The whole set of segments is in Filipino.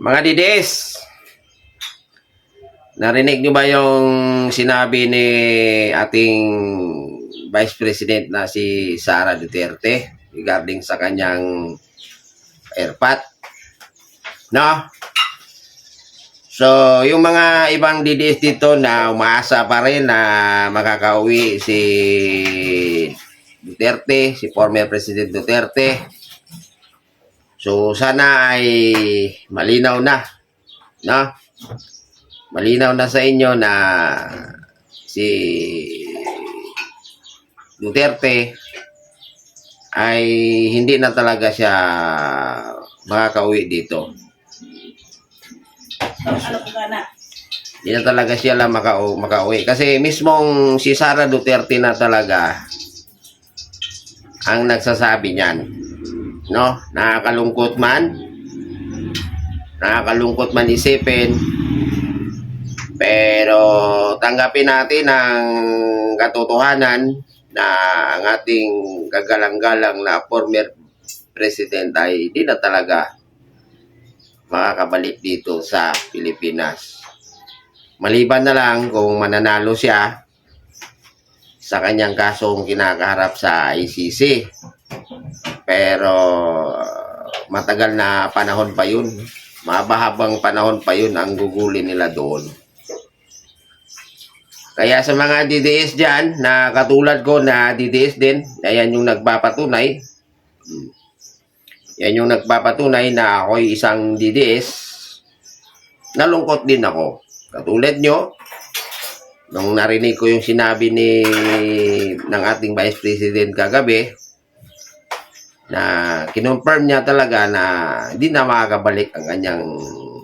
Mga didis, narinig nyo ba yung sinabi ni ating Vice President na si Sara Duterte regarding sa kanyang airpot? No? So, yung mga ibang didis dito na umaasa pa rin na makakauwi si Duterte, si former President Duterte. So, sana ay malinaw na, no? Malinaw na sa inyo na si Duterte ay hindi na talaga siya makakauwi dito. Hindi na talaga siya lang makauwi. Kasi mismong si Sara Duterte na talaga ang nagsasabi niyan. No? Nakakalungkot man isipin, pero tanggapin natin ang katotohanan na ang ating kagalang-galang na former president ay di na talaga makakabalik dito sa Pilipinas. Maliban na lang kung mananalo siya sa kanyang kasong kinakaharap sa ICC. Pero matagal na panahon pa yun. Mabahabang panahon pa yun ang gugulin nila doon. Kaya sa mga DDS dyan, na katulad ko na DDS din, ayan yung nagpapatunay. Yan yung nagpapatunay na ako'y isang DDS. Nalungkot din ako. Katulad nyo, nung narinig ko yung sinabi ng ating Vice President kagabi, na kinonfirm niya talaga na hindi na makakabalik ang kanyang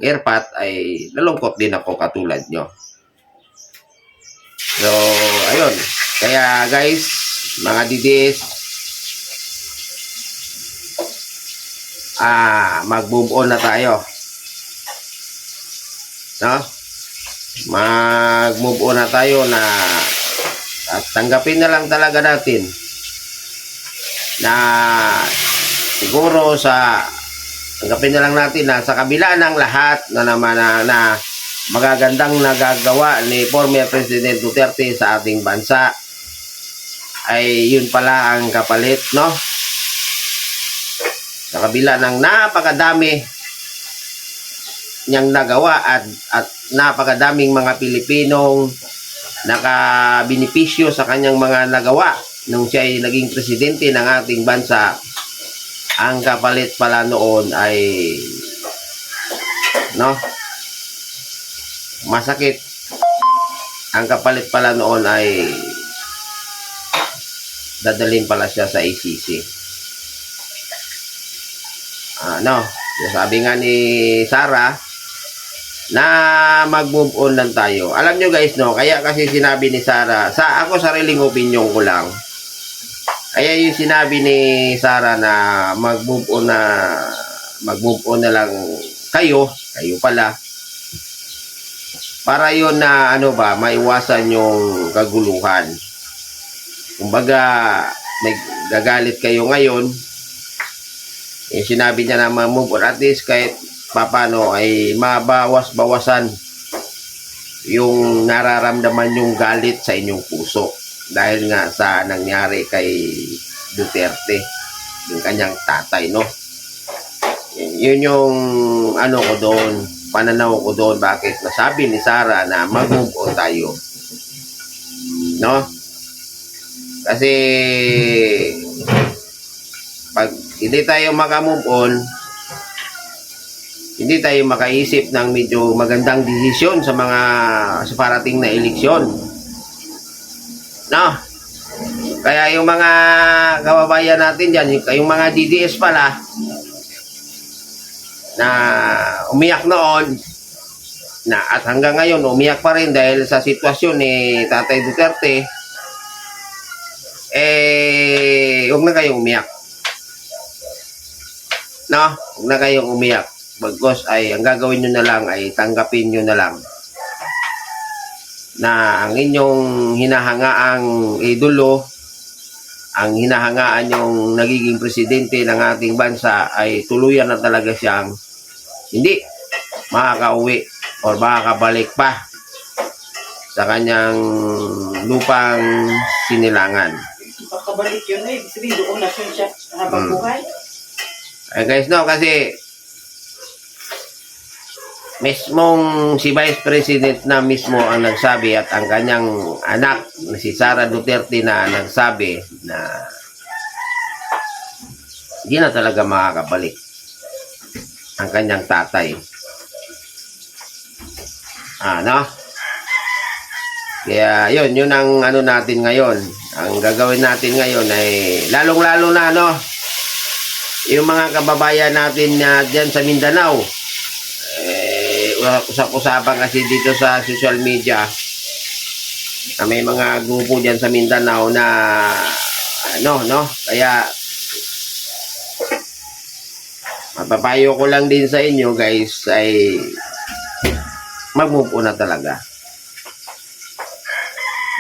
airpot, ay nalungkot din ako katulad nyo. So, ayun. Kaya guys, mga DDS, mag-move on na tayo. No? Mag-move on na tayo na at tanggapin na lang talaga natin na siguro tanggapin na lang natin na sa kabila ng lahat na naman na magagandang nagagawa ni former President Duterte sa ating bansa, ay yun pala ang kapalit, no? Sa kabila ng napakadami niyang nagawa at napakadaming mga Pilipinong nakabenepisyo sa kanyang mga nagawa nung siya ay naging presidente ng ating bansa, ang kapalit pala noon ay masakit. Ang kapalit pala noon ay dadalhin pala siya sa ICC. Sabi nga ni Sara na mag-move on lang tayo. Alam nyo guys, no, kaya kasi sinabi ni Sara, ako sariling opinion ko lang, kaya yung sinabi ni Sara na mag-move on na lang kayo pala, para yun na maiwasan yung kaguluhan. Kumbaga, may gagalit kayo ngayon, yung sinabi niya na mag-move on, at least kahit papano ay mabawas-bawasan yung nararamdaman yung galit sa inyong puso dahil nga sa nangyari kay Duterte, yung kanyang tatay, no? Yun yung ko doon, pananaw ko doon, bakit nasabi ni Sara na mag-move on tayo, no? Kasi pag hindi tayo maka-move on, hindi tayo makaisip ng medyo magandang desisyon sa parating na eleksyon, no? Kaya yung mga kababayan natin dyan, yung mga DDS pala na umiyak noon at hanggang ngayon umiyak pa rin dahil sa sitwasyon ni Tatay Duterte, huwag na kayong umiyak, no? Huwag na kayong umiyak. Bagos ay ang gagawin nyo na lang ay tanggapin nyo na lang na ang inyong hinahangaang idolo, ang hinahangaan yung nagiging presidente ng ating bansa, ay tuluyan na talaga siyang hindi makakauwi or makakabalik pa sa kanyang lupang sinilangan. Pagkabalik yun eh, sabihin doon na siya habang buhay. Eh guys, no, kasi mismong si Vice President na mismo ang nagsabi at ang kanyang anak na si Sara Duterte na nagsabi na hindi na talaga makakabalik ang kanyang tatay. No? Kaya yun ang ano natin ngayon. Ang gagawin natin ngayon ay lalong-lalo na yung mga kababayan natin na dyan sa Mindanao. Usap-usapan kasi dito sa social media na may mga grupo dyan sa Mindanao na kaya mapapayo ko lang din sa inyo guys ay mag-move on na talaga.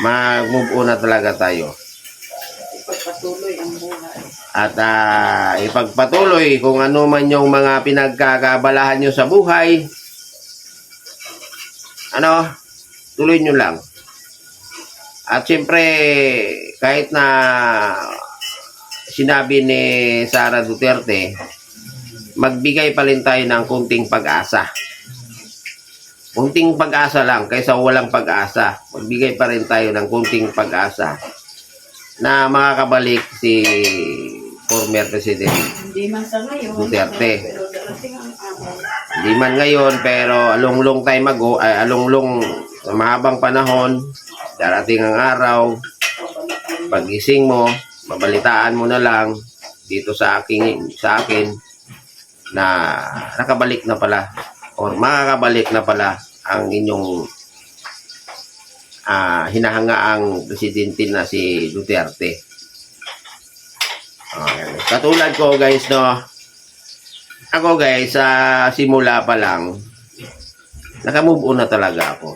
Mag-move on na talaga tayo. Ipagpatuloy ang buhay. At ipagpatuloy kung ano man yung mga pinagkakabalahan nyo sa buhay. Tuloy nyo lang. At siyempre, kahit na sinabi ni Sara Duterte, magbigay pa rin tayo ng kunting pag-asa. Kunting pag-asa lang kaysa walang pag-asa. Magbigay pa rin tayo ng kunting pag-asa na makakabalik si former President Hindi man sa ngayon. Duterte. Pero darating ang araw. Hindi man ngayon, pero along-long time ago, along-long mahabang panahon, darating ang araw, pagising mo, mabalitaan mo na lang dito sa akin na nakabalik na pala or makakabalik na pala ang inyong hinahangaang presidente na si Duterte. Katulad ko guys, ako guys, sa simula pa lang, nakamove on na talaga ako.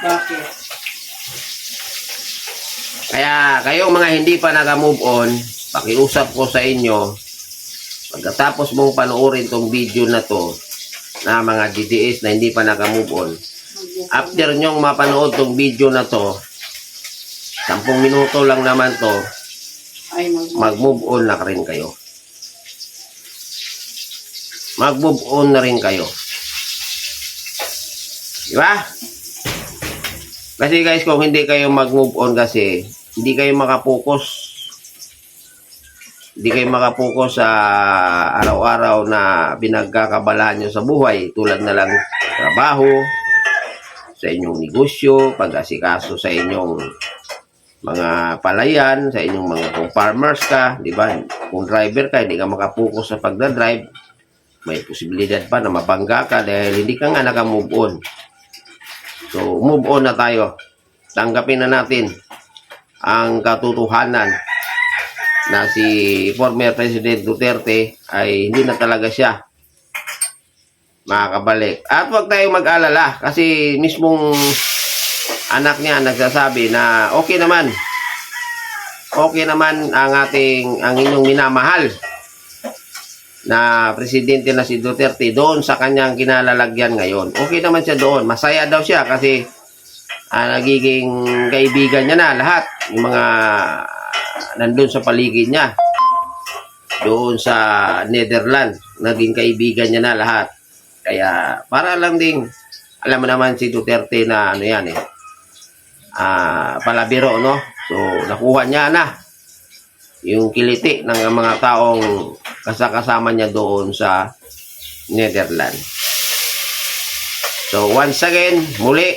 Bakit? Kaya kayong mga hindi pa nakamove on, pakiusap ko sa inyo, pagkatapos mong panoorin tong video na to, na mga DDS na hindi pa nakamove on, after nyong mapanood tong video na to, 10 minuto lang naman to, Ay, mag-move on na rin kayo. Mag-move on na rin kayo. Diba? Kasi guys, kung hindi kayo mag-move on kasi, hindi kayo makapokus. Hindi kayo makapokus sa araw-araw na pinagkakabalahan nyo sa buhay. Tulad na lang trabaho, sa inyong negosyo, pag-asikaso sa inyong mga palayan, sa inyong mga kung farmers ka, di ba? Kung driver ka, hindi ka makapokus sa pagdadrive, may posibilidad pa na mabangga ka dahil hindi ka nga naka-move on. So, move on na tayo. Tanggapin na natin ang katotohanan na si former President Duterte ay hindi na talaga siya makakabalik. At huwag tayong mag-alala kasi mismong anak niya nagsasabi na okay naman ang inyong minamahal na presidente na si Duterte doon sa kanyang kinalalagyan ngayon. Okay naman siya doon. Masaya daw siya kasi nagiging kaibigan niya na lahat. Yung mga nandun sa paligid niya. Doon sa Netherlands. Naging kaibigan niya na lahat. Kaya para lang ding, alam mo naman si Duterte na palabiro, no? So, nakuha niya na yung kiliti ng mga taong kasama niya doon sa Netherlands. So, once again, muli,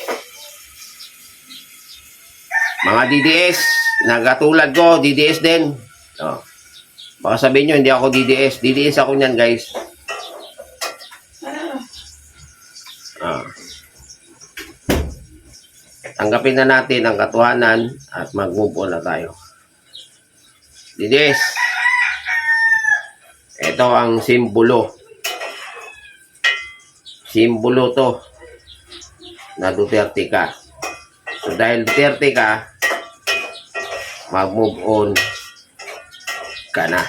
mga DDS, nagatulad ko, DDS din. Baka sabihin nyo, hindi ako DDS. DDS ako niyan, guys. Tanggapin na natin ang katotohanan at mag-move on na tayo. DDS, ito ang simbolo. Simbolo to na Duterte ka. So dahil Duterte ka, mag-move on ka na.